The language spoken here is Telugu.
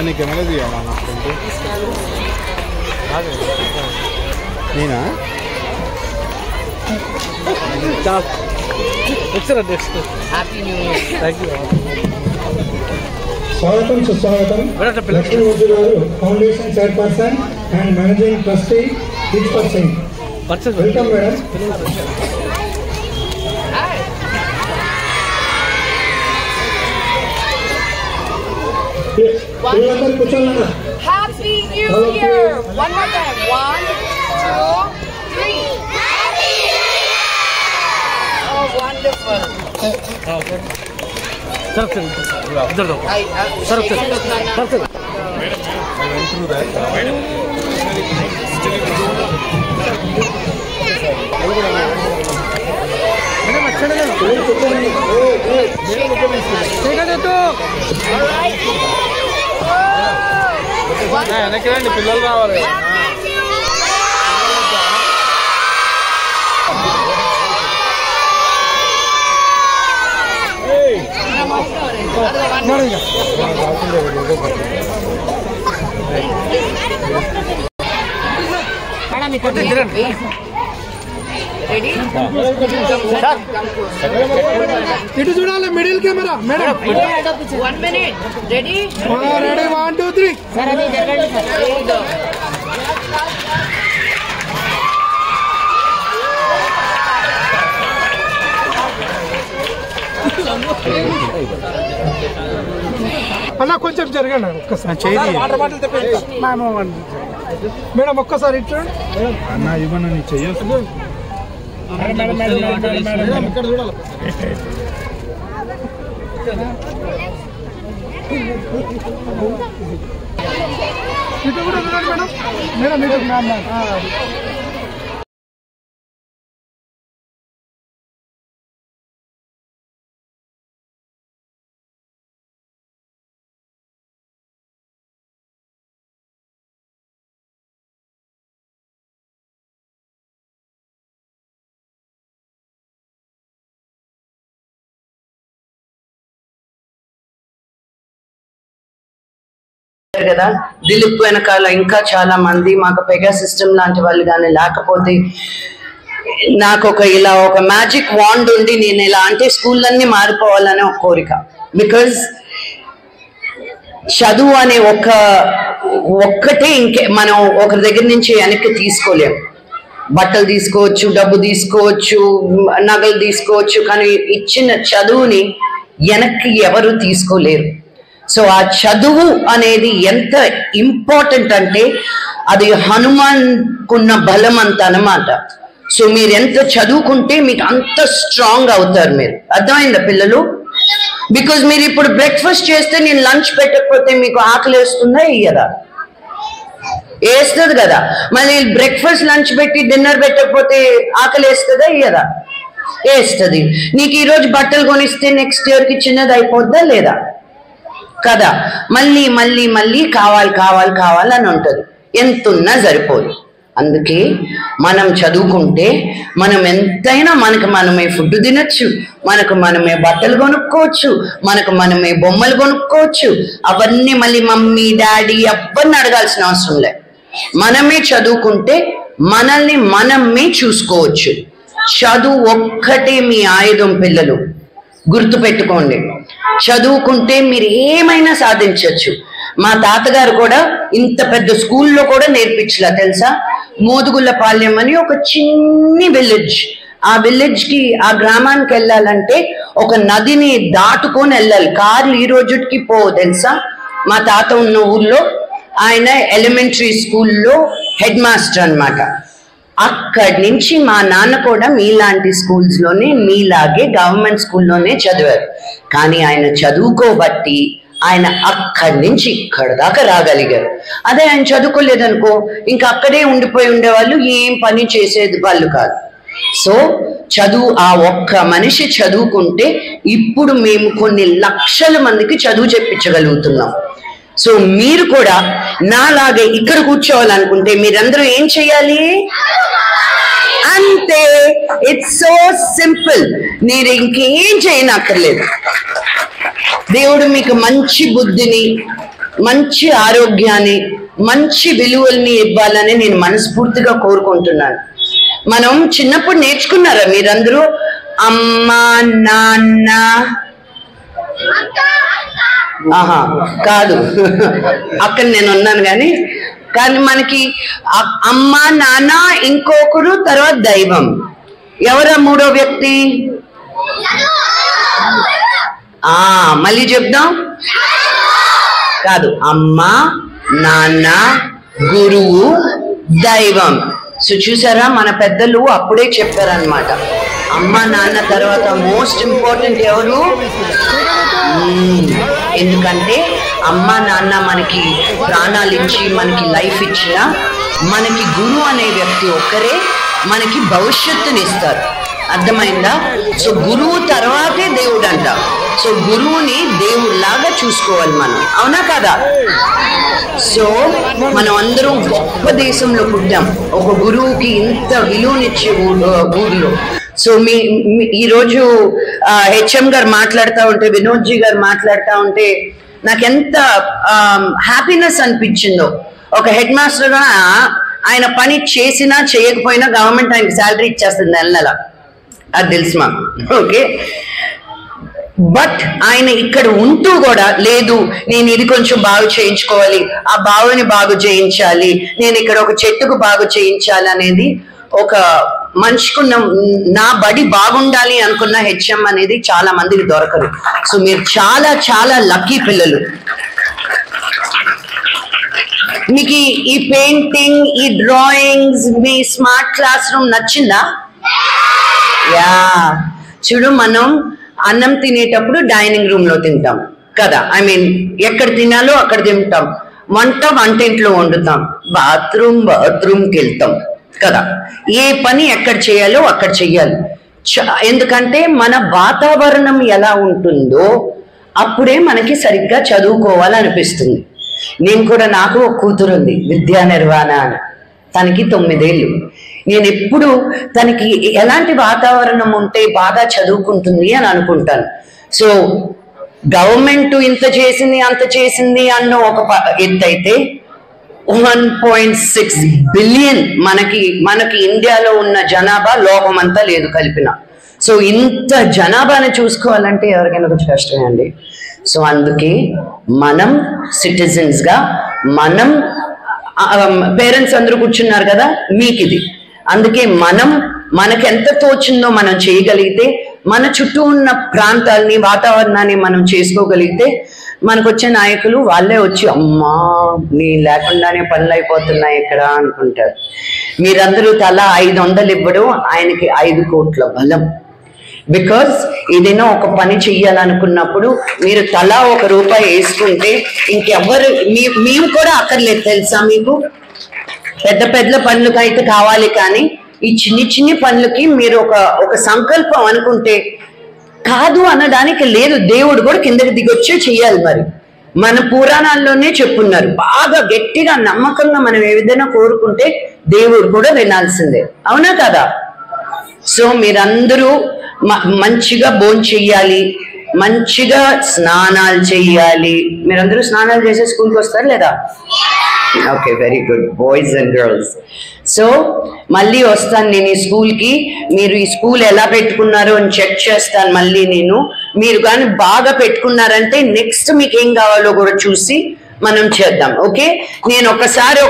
నీకు ఏమైనా తీయాలా నేనా happy new year. Thank you. స్వాగతం సుస్వాగతం. లక్ష్మీమూర్తి గారు foundation chairperson and managing trustee each person. Welcome madam. పిల్లలందరూ కూర్చోండి. Happy New Year! One more time. 1, 2, 3. Happy New Year! Oh, wonderful. వెనక్కి పిల్లలు రావాలి. Ready? ఇటు చూడాలి. Middle camera madam. 1 minute. Ready? Ready 1 2 3. There you go. అన్న కొంచెం జరగండి ఒక్కసారి. మేడం ఒక్కసారి ఇటు అన్న ఇవ్వను నీ చెయ్యొచ్చు. ఇటు కూడా చూడండి మేడం. మేడం ఇటు. కదా దిలీప్ వెనకాల ఇంకా చాలా మంది మాకు పెగా సిస్టమ్ లాంటి వాళ్ళు కానీ లేకపోతే నాకు ఇలా ఒక మ్యాజిక్ వాండ్ ఉండి నేను ఇలా అంటే స్కూళ్ళన్నీ మారిపోవాలనే ఒక కోరిక. బికాజ్ చదువు అనే ఒక్కటే ఇంకే మనం ఒకరి దగ్గర నుంచి వెనక్కి తీసుకోలేం. బట్టలు తీసుకోవచ్చు, డబ్బు తీసుకోవచ్చు, నగలు తీసుకోవచ్చు, కానీ ఇచ్చిన చదువుని వెనక్కి ఎవరు తీసుకోలేరు. సో ఆ చదువు అనేది ఎంత ఇంపార్టెంట్ అంటే అది హనుమాన్కున్న బలం అంత అన్నమాట. సో మీరు ఎంత చదువుకుంటే మీకు అంత స్ట్రాంగ్ అవుతారు. మీరు అర్థమైందా పిల్లలు? బికాజ్ మీరు ఇప్పుడు బ్రేక్ఫాస్ట్ చేస్తే నేను లంచ్ పెట్టకపోతే మీకు ఆకలి వేస్తుందా? ఇయ్యదా? వేస్తుంది కదా. మళ్ళీ బ్రేక్ఫాస్ట్ లంచ్ పెట్టి డిన్నర్ పెట్టకపోతే ఆకలి వేస్తుందా? ఇయ్యదా? వేస్తుంది. నీకు ఈరోజు బట్టలు కొనిస్తే నెక్స్ట్ ఇయర్కి చిన్నది అయిపోద్దా లేదా కదా? మళ్ళీ మళ్ళీ మళ్ళీ కావాలి కావాలి కావాలని ఉంటుంది. ఎంతున్నా సరిపోదు. అందుకే మనం చదువుకుంటే మనం ఎంతైనా మనకు మనమే ఫుడ్ తినచ్చు, మనకు మనమే బట్టలు కొనుక్కోవచ్చు, మనకు మనమే బొమ్మలు కొనుక్కోవచ్చు. అవన్నీ మళ్ళీ మమ్మీ డాడీ ఎవరిని అడగాల్సిన అవసరం లేదు. మనమే చదువుకుంటే మనల్ని మనమే చూసుకోవచ్చు. చదువు ఒక్కటే మీ ఆయుధం పిల్లలు, గుర్తుపెట్టుకోండి. చదువుకుంటే మీరు ఏమైనా సాధించవచ్చు. మా తాతగారు కూడా ఇంత పెద్ద స్కూల్లో కూడా నేర్పించలా తెలుసా? మోదుగుళ్ళపాలెం అని ఒక చిన్ని విలేజ్. ఆ విలేజ్కి ఆ గ్రామానికి వెళ్ళాలంటే ఒక నదిని దాటుకొని వెళ్ళాలి. కార్లు ఈ రోజుకి పోవు తెలుసా? మా తాత ఉన్న ఊర్లో ఆయన ఎలిమెంటరీ స్కూల్లో హెడ్ మాస్టర్ అనమాట. అక్కడి నుంచి మా నాన్న కూడా మీలాంటి స్కూల్స్లోనే మీలాగే గవర్నమెంట్ స్కూల్లోనే చదివారు. కానీ ఆయన చదువుకోబట్టి ఆయన అక్కడి నుంచి ఇక్కడ దాకా రాగలిగారు. అదే ఆయన చదువుకోలేదనుకో ఇంకా అక్కడే ఉండిపోయి ఉండేవాళ్ళు, ఏం పని చేసేది వాళ్ళు కాదు. సో చదువు, ఆ ఒక్క మనిషి చదువుకుంటే ఇప్పుడు మేము కొన్ని లక్షల మందికి చదువు చెప్పించగలుగుతున్నాం. సో మీరు కూడా నాలాగే ఇక్కడ కూర్చోవాలనుకుంటే మీరందరూ ఏం చేయాలి? అంతే. It's so simple. మీరు ఇంకేం చేయనక్కర్లేదు. దేవుడు మీకు మంచి బుద్ధిని, మంచి ఆరోగ్యాన్ని, మంచి విలువల్ని ఇవ్వాలని నేను మనస్ఫూర్తిగా కోరుకుంటున్నాను. మనం చిన్నప్పుడు నేర్చుకున్నారా మీరందరూ? అమ్మ, నాన్న, ఆహా కాదు అక్కడ నేను ఉన్నాను కానీ మనకి అమ్మ, నాన్న, ఇంకొకరు, తర్వాత దైవం. ఎవరా మూడో వ్యక్తి? మళ్ళీ చెప్దాం. కాదు, అమ్మ, నాన్న, గురువు, దైవం. సో చూసారా, మన పెద్దలు అప్పుడే చెప్పారనమాట. అమ్మ నాన్న తర్వాత మోస్ట్ ఇంపార్టెంట్ ఎవరు? ఎందుకంటే అమ్మ నాన్న మనకి ప్రాణాలు ఇచ్చి మనకి లైఫ్ ఇచ్చిన మనకి గురువు అనే వ్యక్తి ఒక్కరే మనకి భవిష్యత్తుని ఇస్తారు. అర్థమైందా? సో గురువు తర్వాతే దేవుడు అంట. సో గురువుని దేవుడిలాగా చూసుకోవాలి మనం, అవునా కదా? సో మనం అందరం గొప్ప దేశంలో పుట్టాం, ఒక గురువుకి ఇంత విలువనిచ్చే ఊర్లో. సో ఈరోజు హెచ్ఎం గారు మాట్లాడుతూ ఉంటే, వినోద్జీ గారు మాట్లాడుతూ ఉంటే నాకెంత హ్యాపీనెస్ అనిపించిందో. ఒక హెడ్ మాస్టర్గా ఆయన పని చేసినా చేయకపోయినా గవర్నమెంట్ ఆయనకి శాలరీ ఇచ్చేస్తుంది నెల నెల, అది తెలుసు మాకు. ఓకే, బట్ ఆయన ఇక్కడ ఉంటూ కూడా లేదు, నేను ఇది కొంచెం బాగు చేయించుకోవాలి, ఆ బావుని బాగు చేయించాలి, నేను ఇక్కడ ఒక చెట్టుకు బాగు చేయించాలి అనేది ఒక మనిషికున్న, నా బడి బాగుండాలి అనుకున్న హెచ్ఎం అనేది చాలా మందికి దొరకరు. సో మీరు చాలా చాలా లక్కీ పిల్లలు. మీకు ఈ పెయింటింగ్, ఈ డ్రాయింగ్స్, మీ స్మార్ట్ క్లాస్ రూమ్ నచ్చిందా? యా, చూడు, మనం అన్నం తినేటప్పుడు డైనింగ్ రూమ్ లో తింటాం కదా, ఐ మీన్ ఎక్కడ తినాలో అక్కడ తింటాం. వంటింట్లో వండుతాం. బాత్రూమ్కి వెళ్తాం కదా. ఏ పని ఎక్కడ చేయాలో అక్కడ చెయ్యాలి. ఎందుకంటే మన వాతావరణం ఎలా ఉంటుందో అప్పుడే మనకి సరిగ్గా చదువుకోవాలనిపిస్తుంది. నేను కూడా, నాకు ఒక కూతురు ఉంది, విద్యా నిర్వహణ అని. తనకి 9 ఏళ్ళు. నేను ఎప్పుడు తనకి ఎలాంటి వాతావరణం ఉంటే బాగా చదువుకుంటుంది అని అనుకుంటాను. సో గవర్నమెంట్ ఇంత చేసింది అంత చేసింది అన్న ఒక ఎత్తు అయితే, 1.6 బిలియన్ మనకి ఇండియాలో ఉన్న జనాభా లోకమంతా లేదు కలిపిన. సో ఇంత జనాభాని చూసుకోవాలంటే ఎవరికైనా కొంచెం కష్టమే అండి. సో అందుకే మనం సిటిజన్స్ గా, మనం పేరెంట్స్ అందరూ కూర్చున్నారు కదా, మీకు ఇది. అందుకే మనకి ఎంత తోచిందో మనం చేయగలిగితే, మన చుట్టూ ఉన్న ప్రాంతాలని, వాతావరణాన్ని మనం చేసుకోగలిగితే, మనకు వచ్చే నాయకులు వాళ్ళే వచ్చి అమ్మా నీ లేకుండానే పనులు అయిపోతున్నాయి ఇక్కడ అనుకుంటారు. మీరందరూ తలా 500 ఇవ్వడం ఆయనకి 5 కోట్ల బలం. బికాస్ ఏదైనా ఒక పని చెయ్యాలనుకున్నప్పుడు మీరు తలా 1 రూపాయి వేసుకుంటే ఇంకెవ్వరు మేము కూడా అక్కర్లేదు తెలుసా మీకు. పెద్ద పెద్ద పనులకి అయితే కావాలి, కానీ ఈ చిన్ని పనులకి మీరు ఒక సంకల్పం అనుకుంటే కాదు అనడానికి లేదు. దేవుడు కూడా కిందకి దిగొచ్చే చెయ్యాలి. మరి మన పురాణాల్లోనే చెప్పున్నారు, బాగా గట్టిగా నమ్మకంగా మనం ఏదైనా కోరుకుంటే దేవుడు కూడా వినాల్సిందే, అవునా కదా? సో మీరందరూ మంచిగా భోంచెయ్యాలి, మంచిగా స్నానాలు చెయ్యాలి. మీరందరూ స్నానాలు చేసే స్కూల్కి వస్తారు లేదా? Okay, very good boys and girls. So మళ్ళీ వస్తాను నేను ఈ స్కూల్కి. మీరు ఈ స్కూల్ ఎలా పెట్టుకున్నారో అని చెక్ చేస్తాను మళ్ళీ నేను. మీరు కానీ బాగా పెట్టుకున్నారంటే నెక్స్ట్ మీకు ఏం కావాలో కూడా చూసి మనం చేద్దాం. ఓకే, నేను ఒకసారి